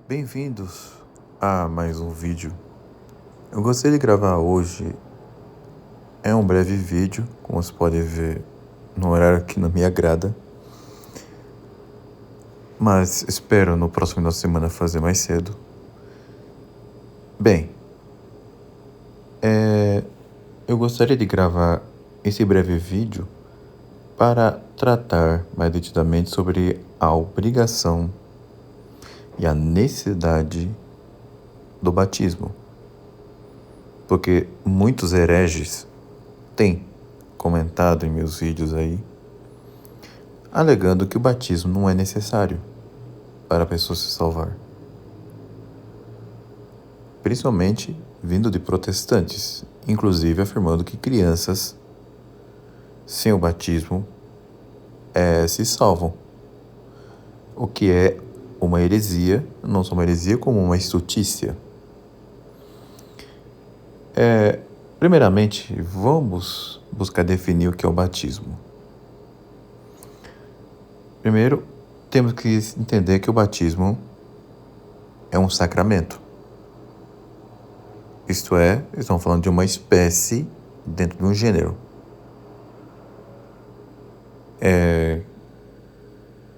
Bem-vindos a mais um vídeo. Eu gostaria de gravar hoje um breve vídeo, como você pode ver, no horário que não me agrada, mas espero no próximo final de semana fazer mais cedo. Bem, eu gostaria de gravar esse breve vídeo para tratar mais detidamente sobre a obrigação e a necessidade do batismo, porque muitos hereges têm comentado em meus vídeos aí, alegando que o batismo não é necessário para a pessoa se salvar. Principalmente vindo de protestantes, inclusive afirmando que crianças sem o batismo se salvam. O que é uma heresia, não só uma heresia, como uma estultícia. Primeiramente, vamos buscar definir o que é o batismo. Primeiro, temos que entender que o batismo é um sacramento. Isto é, estamos falando de uma espécie dentro de um gênero.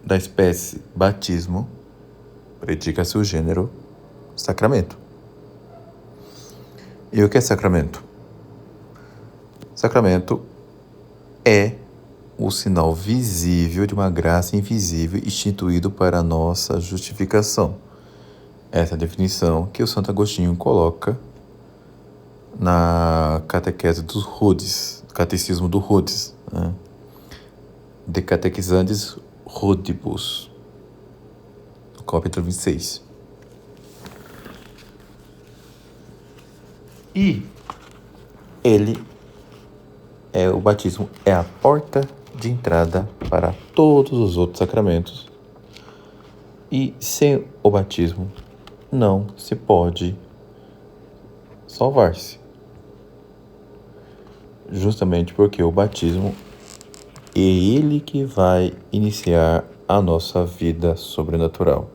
Da espécie batismo, predica-se o gênero sacramento. E o que é sacramento? Sacramento é o sinal visível de uma graça invisível instituído para a nossa justificação. Essa é a definição que o Santo Agostinho coloca na catequese dos Rudes, catecismo do Rudes, né? De Catequizandis Rudibus, capítulo 26. E o batismo é a porta de entrada para todos os outros sacramentos. E sem o batismo não se pode salvar-se. Justamente porque o batismo é ele que vai iniciar a nossa vida sobrenatural.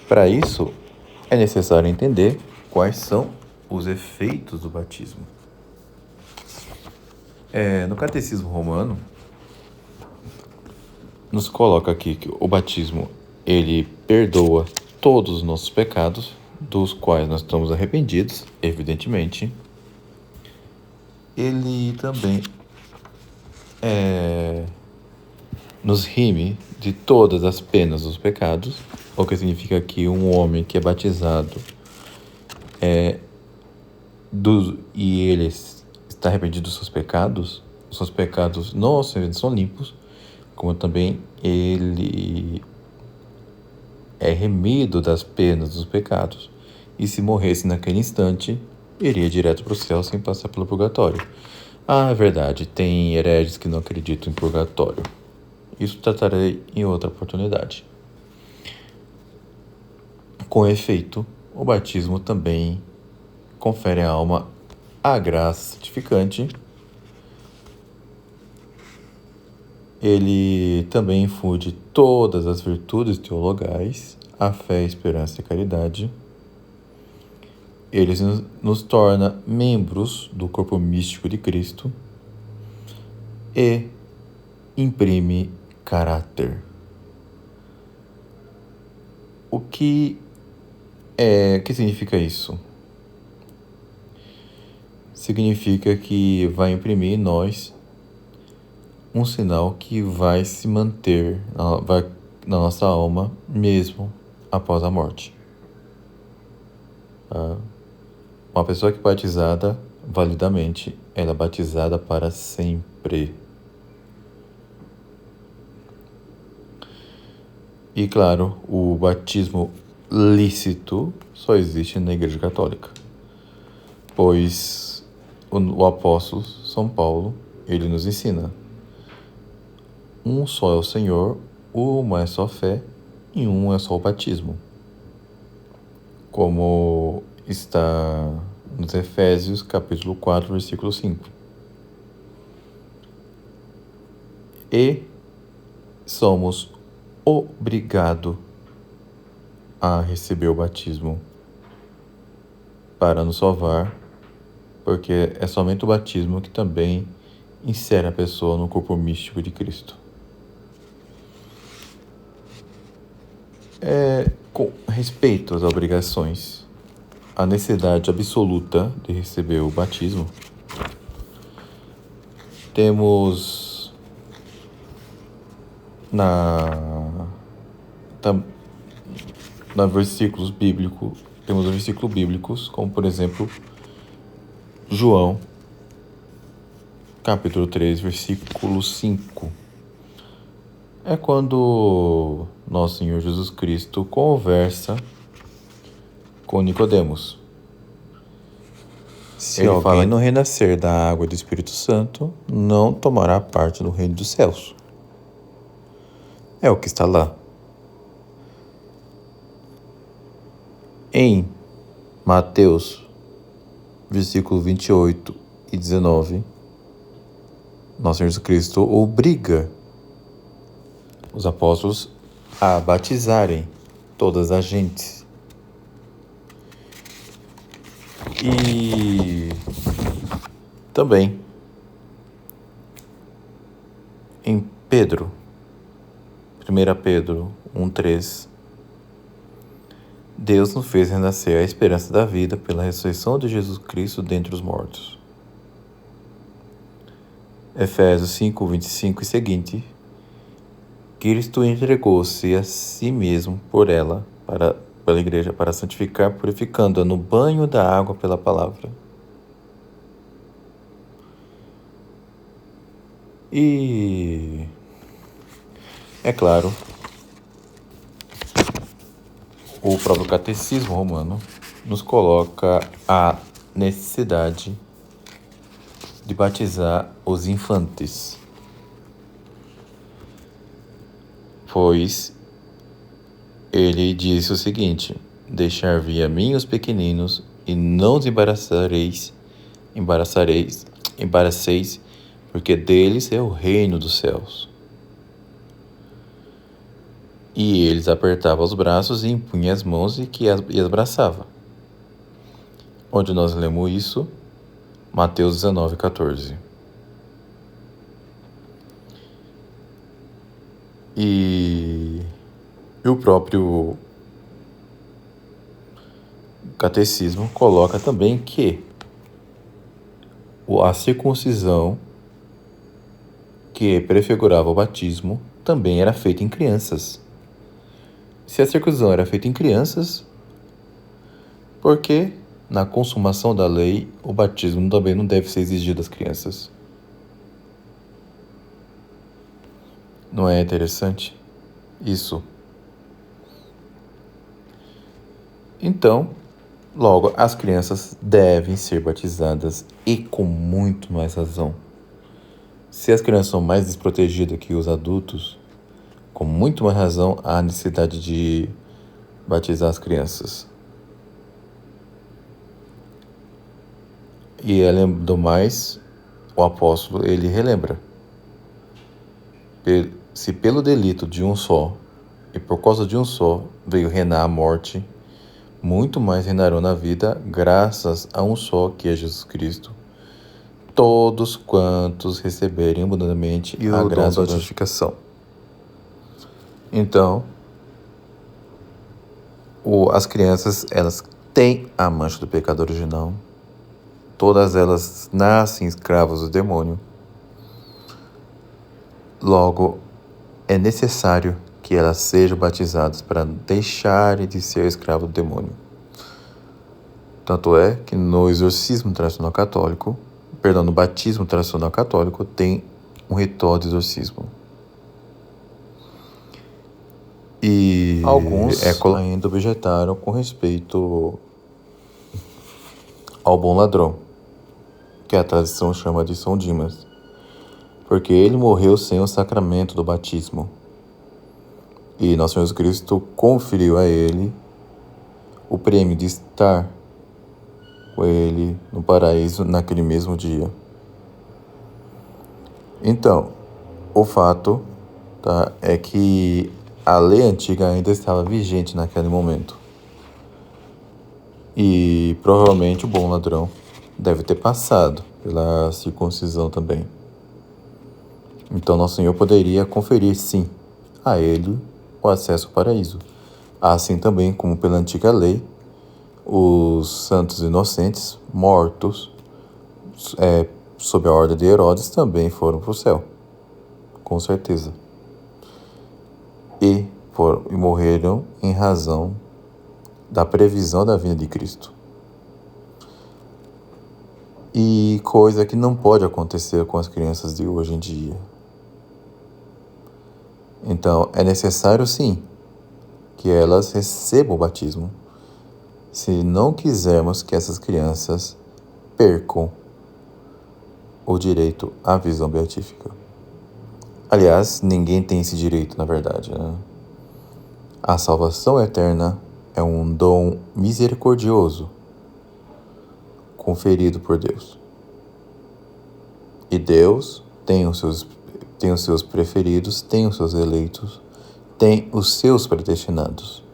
Para isso, é necessário entender quais são os efeitos do batismo. No Catecismo Romano, nos coloca aqui que o batismo, ele perdoa todos os nossos pecados, dos quais nós estamos arrependidos, evidentemente. Ele também nos rime de todas as penas dos pecados, o que significa que um homem que é batizado e ele está arrependido dos seus pecados, os seus pecados não são limpos, como também ele é remido das penas dos pecados, e se morresse naquele instante, iria direto para o céu sem passar pelo purgatório. É verdade, tem hereges que não acreditam em purgatório. Isso tratarei em outra oportunidade. Com efeito, o batismo também confere à alma a graça santificante. Ele também infunde todas as virtudes teologais, a fé, a esperança e a caridade. Ele nos torna membros do corpo místico de Cristo e imprime caráter. O que significa isso? Significa que vai imprimir em nós um sinal que vai se manter na nossa alma mesmo após a morte. Uma pessoa que é batizada validamente, ela é batizada para sempre. E claro, o batismo lícito só existe na Igreja Católica, pois o apóstolo São Paulo, ele nos ensina: um só é o Senhor, uma é só a fé e um é só o batismo, como está nos Efésios capítulo 4, versículo 5. E somos obrigados a receber o batismo para nos salvar, porque é somente o batismo que também insere a pessoa no corpo místico de Cristo. Com respeito às obrigações, a necessidade absoluta de receber o batismo, temos versículos bíblicos, temos versículos bíblicos, como por exemplo, João, capítulo 3, versículo 5. É quando nosso Senhor Jesus Cristo conversa com Nicodemos. Se ele alguém não renascer da água e do Espírito Santo, não tomará parte do reino dos céus. É o que está lá. Em Mateus, versículo 28 e 19, nosso Senhor Jesus Cristo obriga os apóstolos a batizarem todas as gentes. E também em Pedro, 1 Pedro 1,3, Deus nos fez renascer a esperança da vida pela ressurreição de Jesus Cristo dentre os mortos. Efésios 5, 25 e seguinte, Cristo entregou-se a si mesmo por ela, pela igreja, para santificar, purificando-a no banho da água pela palavra. E, é claro, o próprio Catecismo Romano nos coloca a necessidade de batizar os infantes, pois ele disse o seguinte: deixar vir a mim os pequeninos e não os embaraceis, porque deles é o reino dos céus. E eles apertavam os braços e impunha as mãos e as abraçava. Onde nós lemos isso? Mateus 19, 14. E o próprio Catecismo coloca também que a circuncisão, que prefigurava o batismo, também era feita em crianças. Se a circuncisão era feita em crianças, por que na consumação da lei o batismo também não deve ser exigido das crianças? Não é interessante isso? Então, logo, as crianças devem ser batizadas, e com muito mais razão. Se as crianças são mais desprotegidas que os adultos, com muito mais razão há a necessidade de batizar as crianças. E além do mais, o apóstolo, ele relembra: se pelo delito de um só, e por causa de um só, veio reinar a morte, muito mais reinarão na vida, graças a um só, que é Jesus Cristo, todos quantos receberem abundantemente a graça da justificação. Então, as crianças, elas têm a mancha do pecado original. Todas elas nascem escravas do demônio. Logo, é necessário que elas sejam batizadas para deixarem de ser escravo do demônio. Tanto é que no batismo tradicional católico, tem um ritual de exorcismo. E alguns ainda objetaram com respeito ao bom ladrão, que a tradição chama de São Dimas, porque ele morreu sem o sacramento do batismo. E nosso Senhor Jesus Cristo conferiu a ele o prêmio de estar com ele no paraíso naquele mesmo dia. Então, o fato é que a lei antiga ainda estava vigente naquele momento. E provavelmente o bom ladrão deve ter passado pela circuncisão também. Então Nosso Senhor poderia conferir, sim, a ele o acesso ao paraíso. Assim também como pela antiga lei, os santos inocentes mortos sob a ordem de Herodes também foram para o céu, com certeza. E morreram em razão da previsão da vinda de Cristo. E coisa que não pode acontecer com as crianças de hoje em dia. Então, é necessário, sim, que elas recebam o batismo, se não quisermos que essas crianças percam o direito à visão beatífica. Aliás, ninguém tem esse direito, na verdade, né? A salvação eterna é um dom misericordioso conferido por Deus. E Deus tem os seus preferidos, tem os seus eleitos, tem os seus predestinados.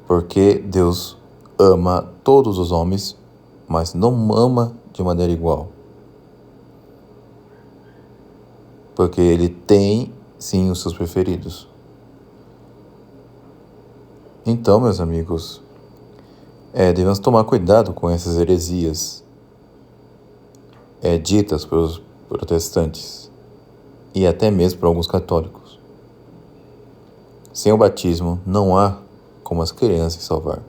Porque Deus ama todos os homens, mas não ama de maneira igual. Porque Ele tem, sim, os seus preferidos. Então, meus amigos, devemos tomar cuidado com essas heresias ditas pelos protestantes e até mesmo por alguns católicos. Sem o batismo, não há como as crianças se salvar.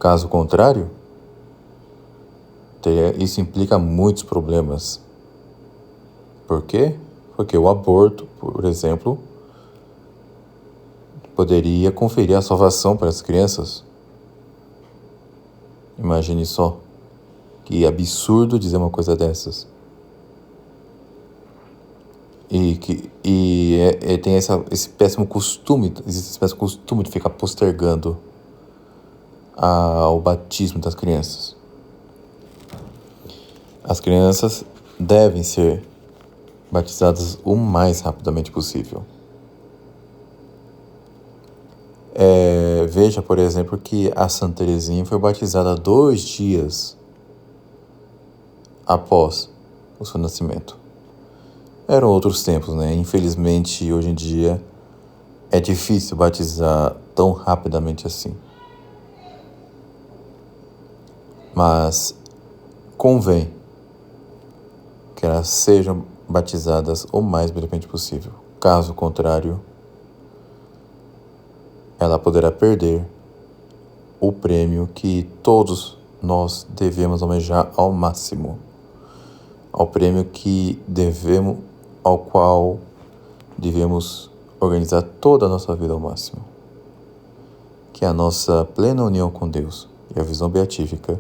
Caso contrário, isso implica muitos problemas. Por quê? Porque o aborto, por exemplo, poderia conferir a salvação para as crianças. Imagine só. Que absurdo dizer uma coisa dessas. E tem esse péssimo costume, existe esse péssimo costume de ficar postergando o batismo das crianças. As crianças devem ser batizadas o mais rapidamente possível. Veja, por exemplo, que a Santa Teresinha foi batizada 2 dias após o seu nascimento. Eram outros tempos, né? Infelizmente, hoje em dia, é difícil batizar tão rapidamente assim. Mas convém que elas sejam batizadas o mais brevemente possível. Caso contrário, ela poderá perder o prêmio que todos nós devemos almejar ao máximo. Ao prêmio ao qual devemos organizar toda a nossa vida ao máximo. Que é a nossa plena união com Deus e a visão beatífica.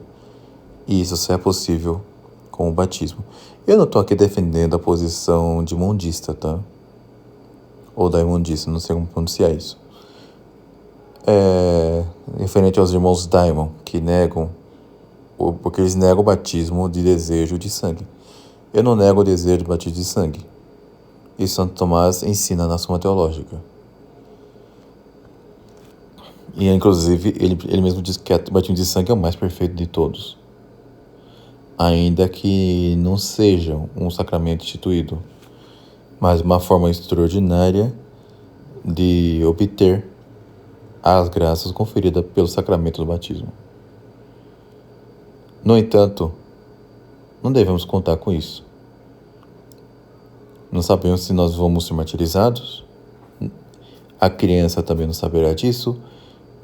E isso só é possível com o batismo. Eu não estou aqui defendendo a posição de imundista, tá? Ou da imundista, não sei como pronunciar isso. Referente aos irmãos Diamond, que porque eles negam o batismo de desejo de sangue. Eu não nego o desejo de batismo de sangue. E Santo Tomás ensina na Suma Teológica. E, inclusive, ele mesmo diz que o batismo de sangue é o mais perfeito de todos. Ainda que não seja um sacramento instituído, mas uma forma extraordinária de obter as graças conferidas pelo sacramento do batismo. No entanto, não devemos contar com isso. Não sabemos se nós vamos ser martirizados. A criança também não saberá disso.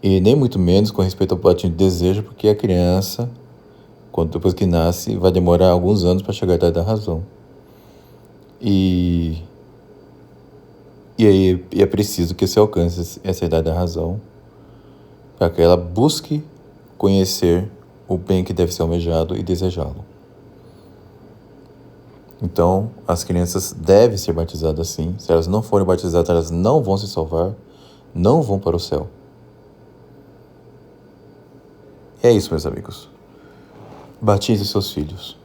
E nem muito menos com respeito ao batismo de desejo, porque a criança, depois que nasce, vai demorar alguns anos para chegar à idade da razão. E aí é preciso que se alcance essa idade da razão para que ela busque conhecer o bem que deve ser almejado e desejá-lo. Então, as crianças devem ser batizadas sim. Se elas não forem batizadas, elas não vão se salvar, não vão para o céu. É isso, meus amigos. Batize seus filhos,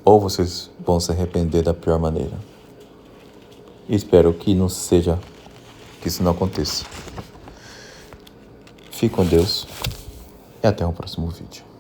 ou vocês vão se arrepender da pior maneira. Espero que isso não aconteça. Fique com Deus e até o próximo vídeo.